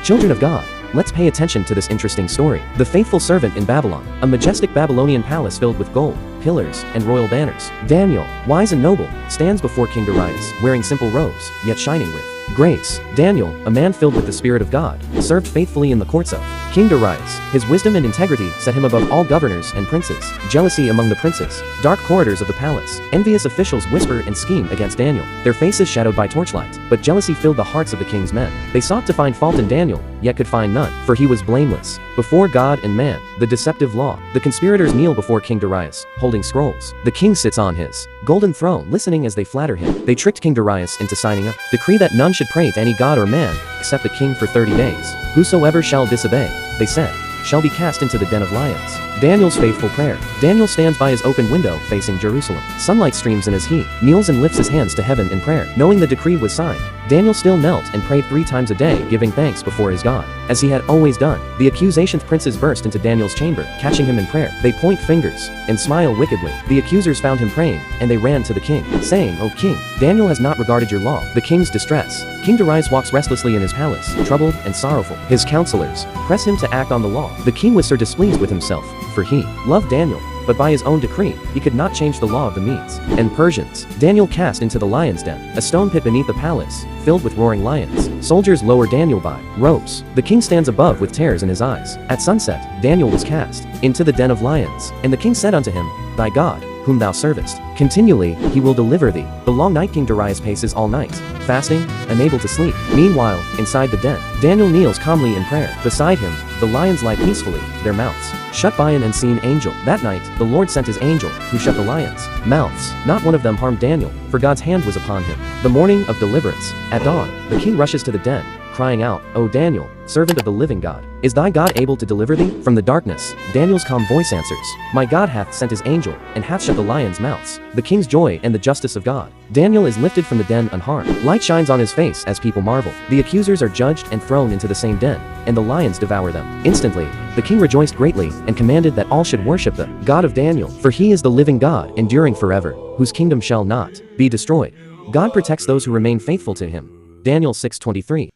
Children of God, let's pay attention to this interesting story. The faithful servant in Babylon, a majestic Babylonian palace filled with gold, pillars, and royal banners. Daniel, wise and noble, stands before King Darius, wearing simple robes, yet shining with grace. Daniel, a man filled with the Spirit of God, served faithfully in the courts of King Darius. His wisdom and integrity set him above all governors and princes. Jealousy among the princes, dark corridors of the palace, envious officials whisper and scheme against Daniel, their faces shadowed by torchlight. But jealousy filled the hearts of the king's men. They sought to find fault in Daniel, yet could find none, for he was blameless before God and man. The deceptive law. The conspirators kneel before King Darius, holding scrolls. The king sits on his golden throne, listening as they flatter him. They tricked King Darius into signing a decree that none should pray to any god or man, except the king for 30 days. Whosoever shall disobey, they said, shall be cast into the den of lions. Daniel's faithful prayer. Daniel stands by his open window facing Jerusalem. Sunlight streams in as he kneels and lifts his hands to heaven in prayer. Knowing the decree was signed, Daniel still knelt and prayed 3 times a day, giving thanks before his God, as he had always done. The accusation princes burst into Daniel's chamber, catching him in prayer. They point fingers and smile wickedly. The accusers found him praying, and they ran to the king, saying, O king, Daniel has not regarded your law. The king's distress. King Darius walks restlessly in his palace, troubled and sorrowful. His counselors press him to act on the law. The king was so displeased with himself, for he loved Daniel, but by his own decree, he could not change the law of the Medes and Persians. Daniel cast into the lion's den, a stone pit beneath the palace, filled with roaring lions. Soldiers lower Daniel by ropes. The king stands above with tears in his eyes. At sunset, Daniel was cast into the den of lions, and the king said unto him, Thy God, whom thou servest, continually he will deliver thee. The long night King Darius paces all night, fasting, unable to sleep. Meanwhile, inside the den, Daniel kneels calmly in prayer. Beside him, the lions lie peacefully, their mouths shut by an unseen angel. That night, the Lord sent his angel, who shut the lions' mouths. Not one of them harmed Daniel, for God's hand was upon him. The morning of deliverance. At dawn, the king rushes to the den, crying out, O Daniel, servant of the living God, is thy God able to deliver thee? From the darkness, Daniel's calm voice answers, My God hath sent his angel, and hath shut the lions' mouths. The king's joy and the justice of God. Daniel is lifted from the den unharmed. Light shines on his face as people marvel. The accusers are judged and thrown into the same den, and the lions devour them. Instantly, the king rejoiced greatly, and commanded that all should worship the God of Daniel, for he is the living God, enduring forever, whose kingdom shall not be destroyed. God protects those who remain faithful to him. Daniel 6:23.